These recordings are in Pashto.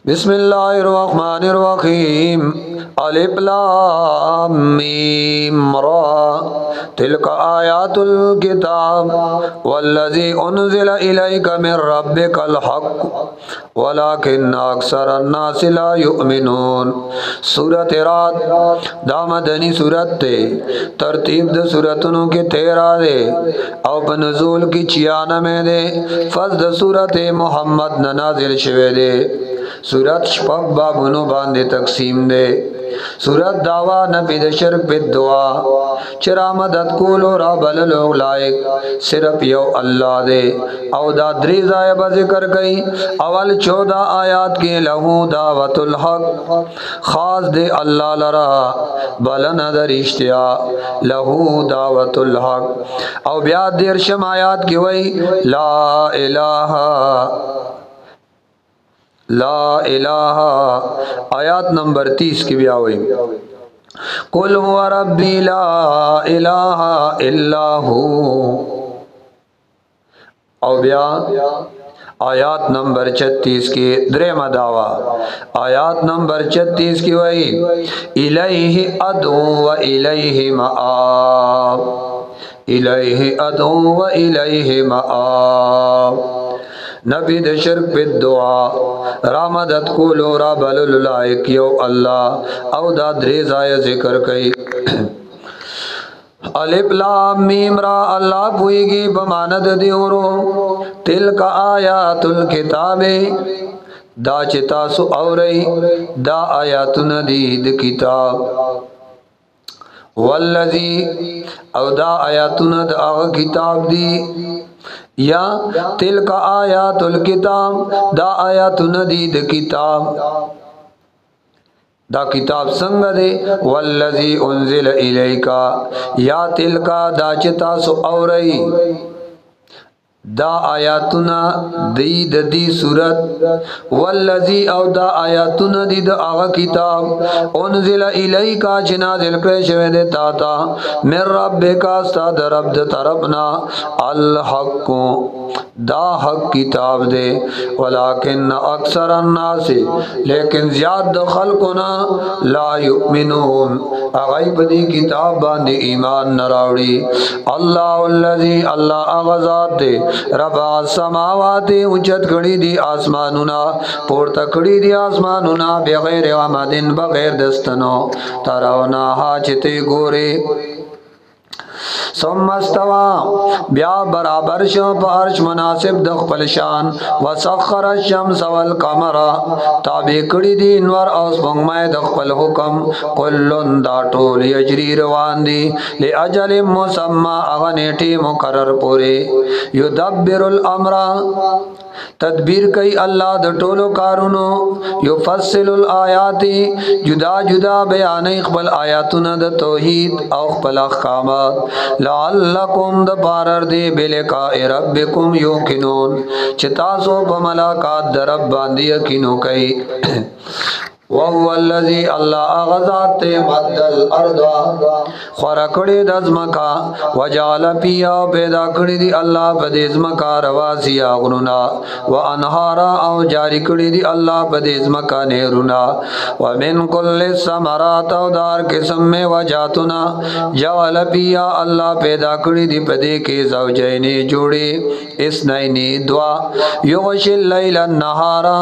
बिस्मिल्लाहिर्रहमानिर्रहीम अलिफ लाम मीम रा तिलक आयातुल किताब वल्लज़ी उन्ज़िला इलैका मिर रब्बिकल हक़ वलाकिन्न अक्सरन्नासि ला युमिनून। सूरत रात दा मदनी सूरत ते तरतीब द सूरतों के 13 दे और नज़ूल की 96 दे फज द सूरत मोहम्मद न नाजिल शवे दे। सूरत शपक बाबुनो बांधे तकसीम दे। सूरत दावा नबी द शिरक पे दुआ चरा मदद कोलो रा बललो लायक सिर्फ यो अल्लाह दे। औ दा द्री ज़ायब जिक्र गई अवल 14 आयात के लहू दावतुल हक खास दे अल्लाह लरा बलन दरिश्तिया लहू दावतुल हक। औ ब्या देरशम आयात की वही ला इलाहा आयात नंबर 30 की ब्या हुई कुल हुवा रब्बी ला इलाहा इल्ला हू। और ब्या आयात नंबर 36 की द्रेमा दावा आयात नंबर 36 की वही इलैहि अदू व इलैहि मआब इलैहि अदू व इलैहि मआब। नबी द शिरक पे दुआ रामदत को लोरा बलुलाइक यो अल्लाह औ दा द्रे ज़ाय जिक्र कई अलिफ लाम मीम रा अल्लाह पुईगी बमानद दियोरो तिलका आयातुल किताबे दा चितासु औरई दा आयातुन दीद किताब वल्लज़ी औ दा आयातुन दा किताब दी या तिलका आयातुल किताब दा आयातुन दीद किताब दा किताब संग दे वल्लज़ी उन्ज़िल इलैका या तिलका दा चितासु औरई दा आयातुना दीद दी सूरत वल्लज़ी औ दा आयातुना दीद आगा किताब उन्ज़िला इलैका नाज़िल करे शवे दे ताता मिर रब्बिका स्ताद रब द तरफना अल हक़ दा हक किताब दे वलाकिन्न अक्सर अन्नासी लेकिन ज़्याद खल्कुना ला युमिनून अगैब दी किताब बांधी ईमान न रावड़ी। अल्लाहुल्लज़ी अल्लाह आग़ाज़ात दे रबा समावाती उच्चत कड़ी दी आसमानुना पोर्ता कड़ी दी आसमानुना बगैर आमदिन बगैर दस्तनो तरावना हाचते गोरे सुम्मस्तवा ब्या बराबर शो पार्श मुनासिब दख्पल शान वसखर शम्स वल कमरा ताबे कड़ी दी इनवर औस मंगमाए दख्पल हुकम कुल्लुन दाटोल यजरी रवान दी ले अजल मुसम्मा अगनेटी मुकर्रर पूरे युदब्बिरुल अमरा तदबीर कई अल्लाह द टोलो कारुनो युफस्सिलुल आयाती जुदा जुदा बयान इक़बल आयातुन द तौहीद औ इक़बल अहकामात लअल्लकुम द पारर दे बिलिकाए रब्बिकुम युकिनून चितासो बमलाकात द रब बांदी यकीनो कई वहुवल्लज़ी अल्लाह आग़ाज़ात मद्दल अर्दा ख़ुरा कड़ी दज़मका वजाल पिया पैदा कड़ी दी अल्लाह बदेज़मका रवासिया गुरुना व अनहारा औ जारी कड़ी दी अल्लाह बदेज़मका नेरुना व मिन कुल्लि समरात औ दार किस्म में वजातुना जाल पिया अल्लाह पैदा कड़ी दी पदे के ज़ौजैनी जोड़े इसनैनी दुआ युग़शिल लैला नहारा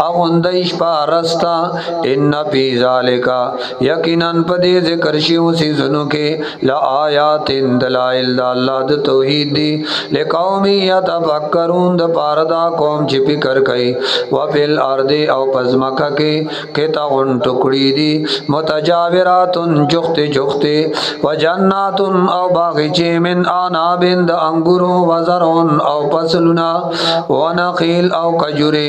अगुंदिश पारस्ता इन्ना फी ज़ालिका यकीनन पदे ज़िक्र शिव सीज़नों के ला आयातिन दलाइल दा अल्लाह द तौहीद दी ले कौमी यतफक्करून द पारदा कौम छिपी कर कई व फिल अर्दे औ पज़मका के किताउन टुकड़ी दी मुतजाविरातुन जुख्ते जुख्ते व जन्नातुन औ बागीचे मिन आनाबिन द अंगूरों व ज़रउन औ फसलुना व नखील औ खजूरे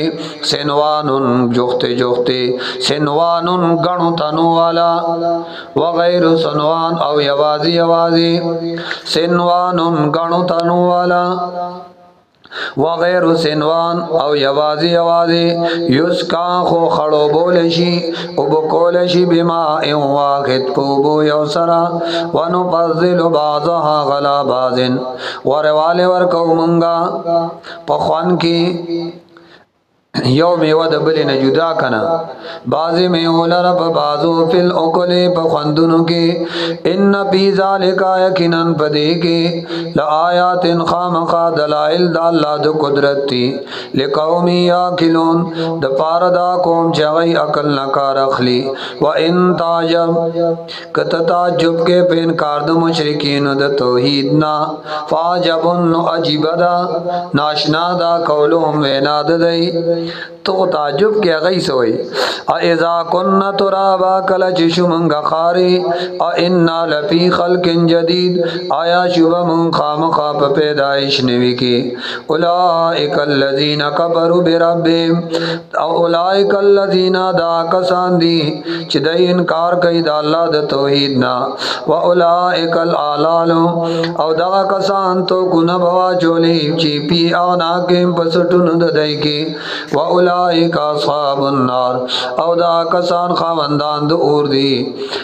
सिनवानुन जुख्ते जुख्ते सिनवानुन गणु तनु वाला वगैर सनवान औ यवाजी यवाजी सिनवानुन गणु तनु वाला वगैर सिनवान औ यवाजी यवाजी युस्का खो खड़ो बोलेशी उब कोलेशी बिमा वाहिद पूबो यौसरा वनुफज़्ज़िलु बाज़हा गला बाज़िन वर वाले वर कौमंगा पखवान की یو میوه د بلې نه جدا کنا بعضې میوه لره په بعضو فی الاکل په خوندونو کې ان فی ذلک یقینا په دې کې لآیات خامخا دلائل د الله د قدرت دي لقوم یاکلون د پاره دا قوم چې هغوی عقل نه کار اخلي و ان تعجب کته تعجب کې په انکار د مشرکینو د توحید نه فعجب عجیب دا ناشنا دا قولهم وینا د دی تو تعجب کې غي سوئی اذا كنا ترابا کل چشمنګ خاري ا ان لفي خلق جديد آیا شوب من خامخا په پیدائش نوي کې اولئک الذين كفروا بربهم او اولئک الذين دا کسان دي چې د انکار کوي د الله د توحید نه و اولئک الاعلال او دا کسان تو ګنا بوا چولې چې پی انا کې پسټون د دای کې و اولئک اصحاب النار او دا کسان خاوندان د اور دي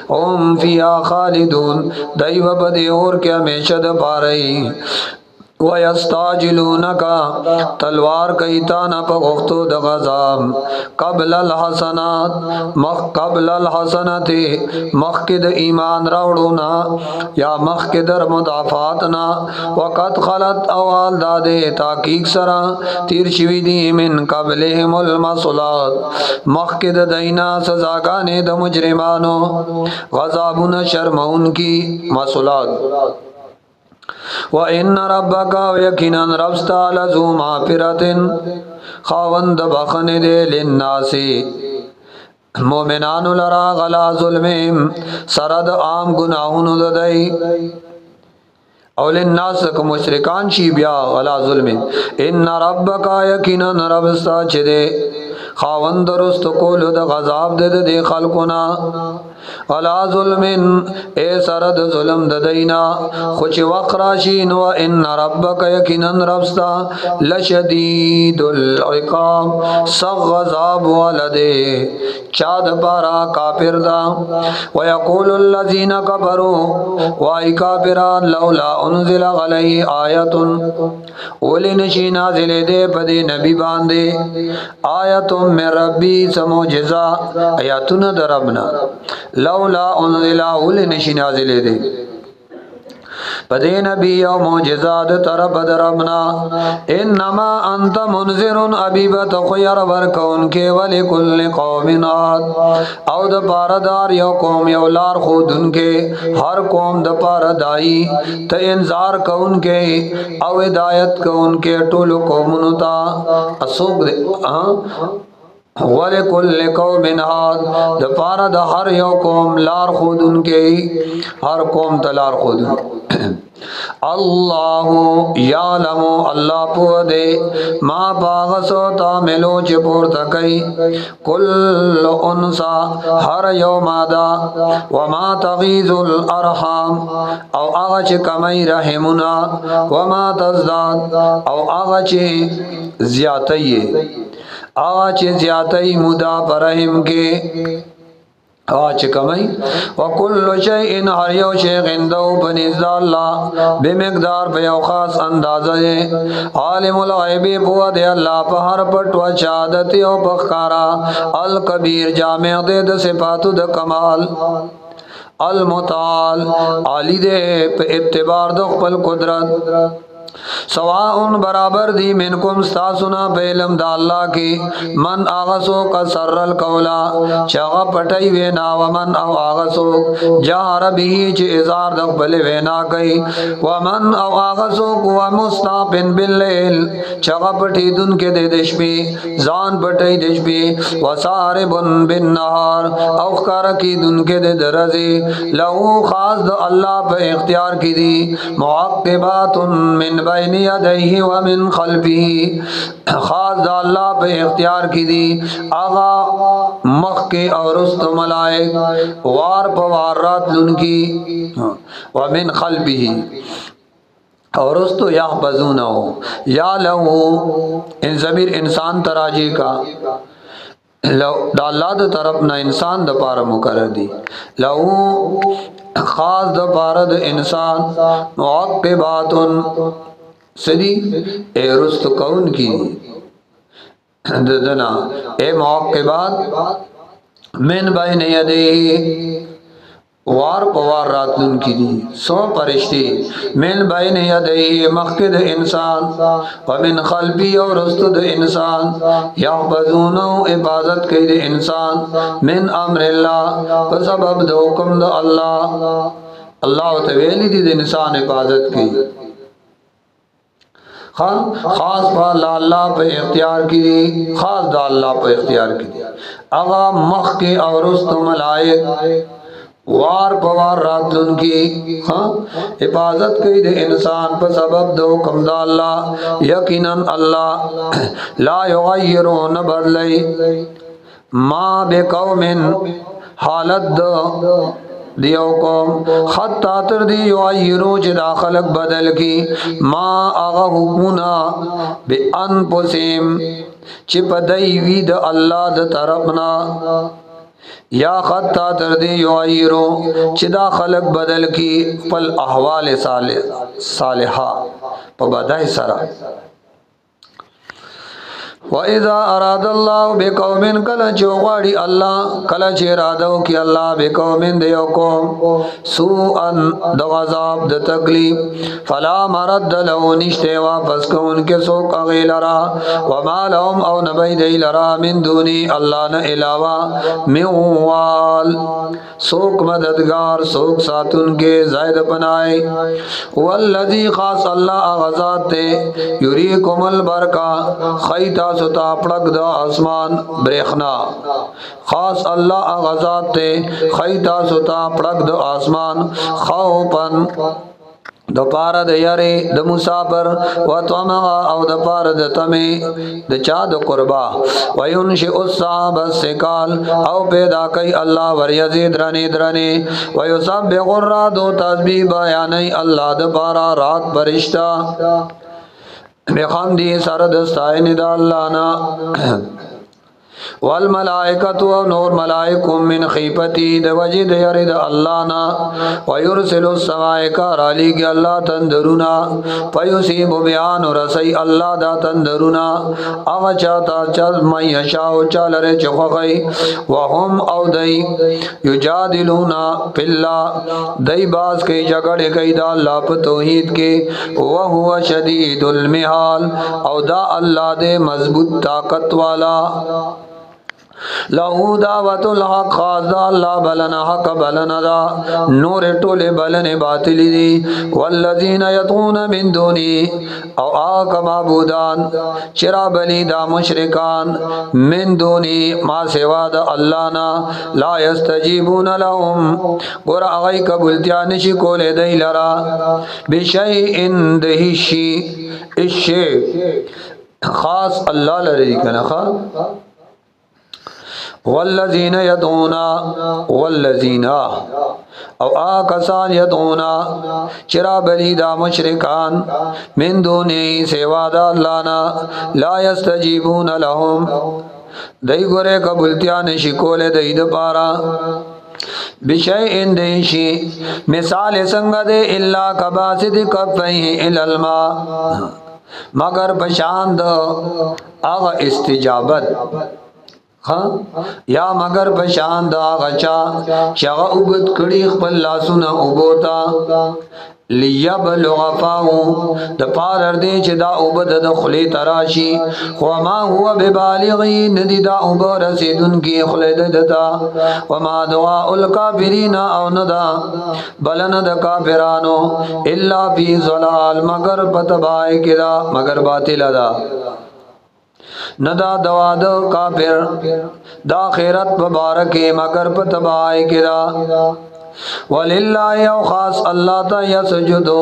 هم فیها خالدون دایو بده اور کې همیشه د پاره وَيَسْتَعْجِلُونَكَ تلوار کئیتا نا پا غفتو دا غزام قبل الحسنات قبل الحسنات مخکد ایمان راوڑونا یا مخکد مضافاتنا وقت خلط اوال دادے تاکیق سرا تیر شوی دی من قبلهم المصلات مخکد دینا سزاگانے دا مجرمانو غزابون شرمون کی مصلات وَإِنَّ رَبَّكَ وَيَكِنًا رَبْسْتَ لَذُو مَغْفِرَةٍ خاوند بخن دے للناس مومنان لرا غلا ظلمهم سرد عام گناہون ددائی او للناس که مشرکان شی بیا غلا ظلمهم ان ربک یقینا ربستا چه دے خاوند رست کول د غضب د خلقنا ولا ظلم اے سرد ظلم د دینا خوش وقراشین و ان ربک یقینا ربستا لشدید العقاب سغضب ولده چاد بارا کافر دا ويقول الذين كفروا واي کافران لولا انزل علی آیت ولنشی نازل دے پدی نبی باندے آیت من ربی سموجزا آیاتون دربنا لولا انزل ولنشی نازل دے پدی نبی و موجزات طرف دربنا انما انت منذر ابیبت خیر ورکون کے ولکل قوم عاد او د پاردار یو قوم یو لار خودن کے ہر قوم د پاردائی تا انذار کون کے او ہدایت کون کے ټول قومونو تا اسوک دے ولکل قوم عاد د پارا د هر یو قوم لار خودن کے ہر قوم ته لار خودن الله یعلم الله په دې ما باغسو تعملو چې پورته کوي کل انسا هر یو ماده وما تغیظ الارحام او هغه چې کمای رحمنا وما تزداد او هغه چې زیاتای هغه چې زیاتای مودا پرهم کې آج کمائی وکل شیئن ہر یو شیخ اندو بنزد اللہ بمقدار بیو خاص اندازہ ہے عالم الغیبی بود اللہ پہر پٹ و شہادتی و بخکارا الکبیر جامع دے صفات د کمال المتعال عالی دے پہ اتبار دخ پل قدرت سواء برابر دی منکم ستاسونا بیلم دا اللہ کی من آغسو کا سر القولا چاگا پٹائی وینا ومن او آغسو جہر بھی چی ازار دقبل وینا کئی ومن او آغسو کوا مستاپن باللیل چاگا پٹی دن کے دے دشبی زان پٹائی دشبی وساربن بالنہار او خارکی دن کے دے درزی لہو خاص دا اللہ پہ اختیار کی دی معقبات من بین یدیہ ومن خلفہ خاص دا اللہ پہ اختیار کی دی آغا مخ کے اور رست ملائک وار پوار رات لن کی ومن خلفہ اور رستو یحفظونہو یا لہو ان ضمیر انسان تراجی کا دا اللہ دا طرف نا انسان دا پارا مقرر دی لہو خاص دا پارا دا انسان معقباتن سدی اے رست کون کی دنا اے معقبات من بین یدیه وار پوار راتلن کی دی سو پرشتی من بین یدیه مخکد انسان ومن خلفی اور رستد انسان یحفظونو عبادت کی دی انسان من امر اللہ بسبب دو حکم دا اللہ تویلی دی انسان عبادت کی خاص با اللہ پہ اختیار کی دی خاص دا اللہ پہ اختیار کی دی اغا مخ کے اور رست ملائک وار پوار راتلن کی حفاظت کی دے انسان پر سبب دو حکم دا اللہ یقیناً اللہ لا یغیرون بدلی ما بے قوم حالت دیو قوم خطا تر دی یغیرو چدا خلق بدل کی ما آغا حکمنا بے انفسیم چپ دیوی دا اللہ دا طرفنا یا خطا تر دی یغیرو چدا خلق بدل کی پل احوال صالحہ پا بدائی سرا وَإِذَا أَرَادَ اللَّهُ بِقَوْمٍ کلا چوغاڑی اللہ کلا چیرادو کی اللہ بقومن دیو قوم سوءاً دغذاب د تکلیف فلا مرد لو نشتے واپس کو ان کے سوک اغی لرا وما لهم او نبی دی لرا من دونی اللہ نا علاوہ موال سوک مددگار سوک ساتن کے زائد پنائے والذی خاص اللہ اغذات تے یریکم البرکا خیتا ستا پڑک دا آسمان بریخنا خاص اللہ آغازات تے خیتا ستا پڑک دا آسمان خوپن دا پارا دا یاری دا مسافر و طمغا او دا پارا دا تمی دا چا دا قربا و ینشئ الصحاب السکال او پیدا کئی اللہ وریزید درنی و یسبح الرعد و تسبیح بیانی اللہ دا پارا رات برشتہ بخمدی سردستائن دا اللہ نا والملائکت و نور ملائکم من خیفتی دا وجد یرد اللہ نا ویرسل السمائکہ رالی کی اللہ تندرونا فیسیب بیان رسی اللہ دا تندرونا اغا چاہتا چل من یشاو چالر چخوخی وهم او دی یجادلونا پی اللہ دی باز کی جگڑ کئی دا اللہ پا توحید کے وہو شدید المحال او دا اللہ دے مضبوط طاقت والا لہو دعوت الحق خاص دا اللہ بلنا حق بلنا دا نور طول بلن باطلی دی والذین یدعون من دونی او آقا معبودان چرا بلی دا مشرکان من دونی ما سوا دا اللہ نا لا یستجیبون لهم گورا اغی قبولتیا نشی کولے دی لرا بشیئن دہیشی اشی خاص اللہ لرے کنا خواہ والذین یدعونا والذین او آکسان یدعونا چرا بلی دا مشرکان من دونی سوا دا اللہ نا لا یستجیبون لهم دی گرے قبولتیا نشکول دی دا پارا بشیئن دیشی مثال سنگ دے اللہ کباسد کفیہ الالماء مگر پشاند آغا استجابت یا مگر پشاند آغا چا چغا اگت کڑی خپل لاسونا اوبوتا لیبلغ فاہو دا پارر دے چھ دا اوبد دا خلی تراشی وما ہوا ببالغی ندی دا اوبو رسیدن کی خلی دتا وما دعاء الکافرین او ندا بلن دا کافرانو اللہ فی ظلال مگر پتبائے کدا مگر باطل دا ندا دوا دا کافر دا خیرت مبارکی مگر پتبائے کدا وللہ او خاص اللہ تا یسجدو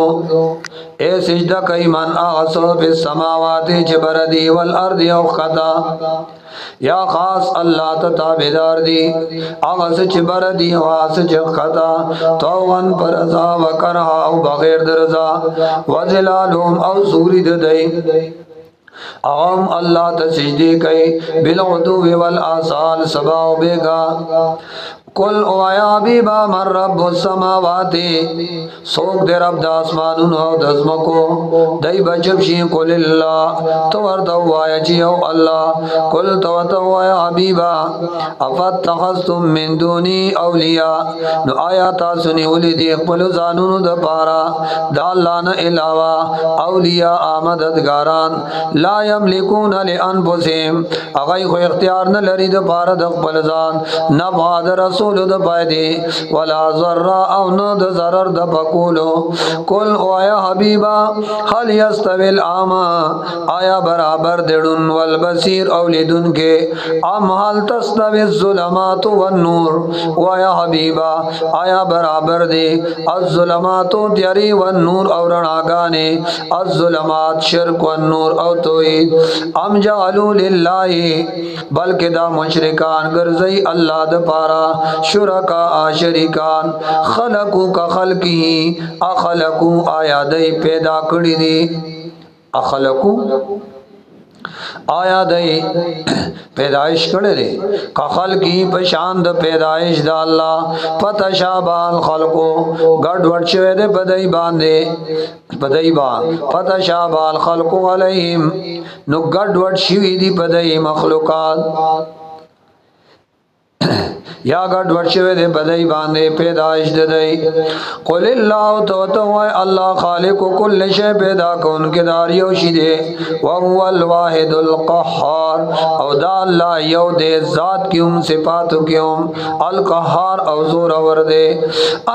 اے سجدہ کئی من آغسو فی السماوات چبردی والارض او خطا یا خاص اللہ تا تابدار دی آغس چبردی واس چخطا توغن پر رضا وکرہا او بغیر درزا وزلالهم او سوری ددئی اغم اللہ تسجدی کئی بالعدو والآصال سباو بیگا قل او یا حبیبا من رب السماوات سوک دے رب دا اسمانون او دزمکو دی بچب شی قل اللہ تو ورطو آیا چی او اللہ قل تو آیا حبیبا افتخذتم من دونی اولیاء نو آیا تاسونی اولی دی اقبل زانون دا پارا دا اللہ نا علاوہ اولیاء آمددگاران لا یملکون لانفسهم اغای خو اختیار نہ لري د پاره د خپل ځان نه بعد رسول د پایدي ولا ضر او نه د ضرر د بقولو قل او یا حبیبا هل یستوی الاعمى آیا برابر دړون والبصیر او لیدون کې ام هل تستوی الظلمات والنور او یا حبیبا آیا برابر دی الظلمات تیاری والنور او رڼاګانې الظلمات شرک والنور او توحید ام جعلوا لله بلکہ دا مشرکان گرزئی اللہ دا پارا شرکا شریکان خلقو کا خلقی اخلقو آیا دئی پیدا کری دی اخلقو آیا دئی پیدائش کڑے دے کا خلقی پشاند پیدائش دا اللہ فتشابال خلقو گڑ وڑ شوے دے بدئی باندے بدئی بان فتشابال خلقو علیہم نو گڑ وڑ شوی دی بدئی مخلوقات یا گڑ وڑ شوی دے بدئی باندے پیدائش دے قل اللہ تو اللہ خالق کل شے پیدا کون کے دار یوشی دے وہو الواحد القہار او دا اللہ یو دے ذات کیوں صفاتو کیوں القہار او زور ور دے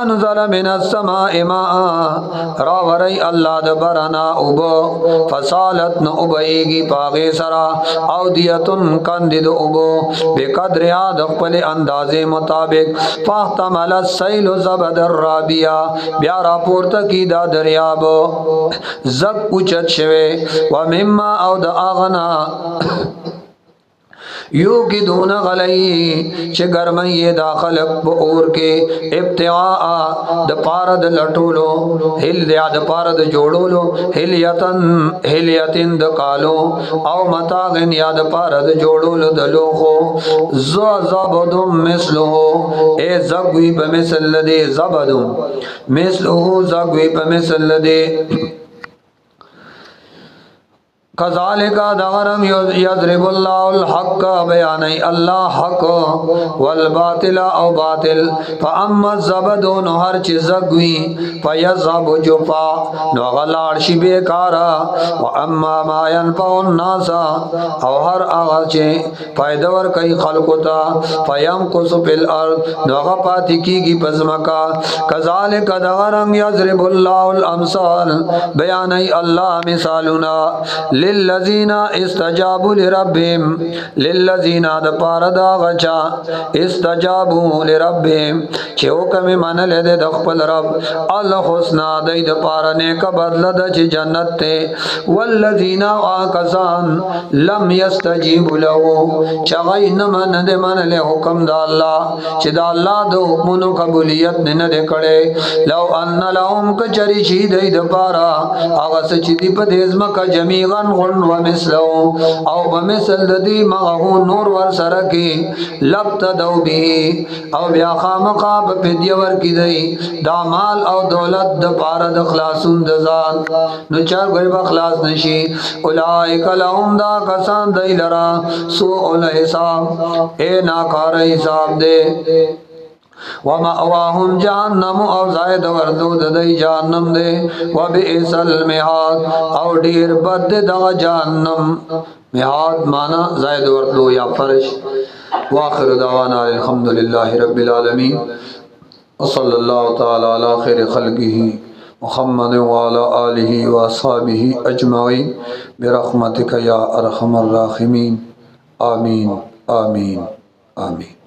انزل من السماء ماء راوری اللہ دبرنا ابو فصالت نو ابئیگی پاغی سرا او دیتن کندد ابو بقدر یاد اقبل انداز مطابق فاحتمل السیل زبد الرابیہ بیا راپورتا کی دا دریاب زب اچت شوے ومما او دا آغنا یو کی دون غلی چه گرمی یہ داخلق بور کے ابتعاء دا پارد لٹولو ہل دیا دا پارد جوڑولو ہلیتن دا کالو او متاغن یا دا پارد جوڑولو دا لوخو زبدم مثلو اے زگوی بمثل لدے زبدم مثلو زگوی بمثل لدے کذالک دغرم یضرب اللہ الحق بیانی اللہ حق والباطل او باطل فاما الزبد نو ہر چیز زگوی فیذهب جفا نو غلار شی بیکارا واما ما ينفع الناس او ہر آغا چے فائدور کئی خلقتا فیمکس فی الارض نو غپاتی کی گی پزمکا کذالک دغرم یضرب اللہ الامثال بیانی اللہ مثالنا للذین استجابوا لربهم للذین د پاره دا غچا استجابوا لربهم چې حکم منل د خپل رب الحسنا د پاره نیک بدله د جنت ته والذین واکسان لم یستجیبوا له چې نه منل حکم د الله چې د الله د حکمونو قبولیت نه کړي لو ان لهم کچری شي د پاره هغه چې دی په دې ځمکه جميعا و مثلو او بمثل دی مغه نور ور سره کی لبتدو بی او بیا خامقا بپدی ور کی دی دا مال او دولت د پاره د خلاصون د ځان نو چار غي بخلاص نشي اولائک لهم دا کسان دی لرا سوء الحساب اے ناکار حساب دے ومأواهم جہنم او زائد وردود دی جہنم دے وبئس المہاد او دیر بد دا جہنم مہاد مانا زائد وردو یا فرش واخر دعوانا الحمدللہ رب العالمین وصلی اللہ تعالی علی خیر خلقہ محمد وعلى آلہ واصحابہ اجمعین برحمتک یا ارحم الراحمین آمین آمین آمین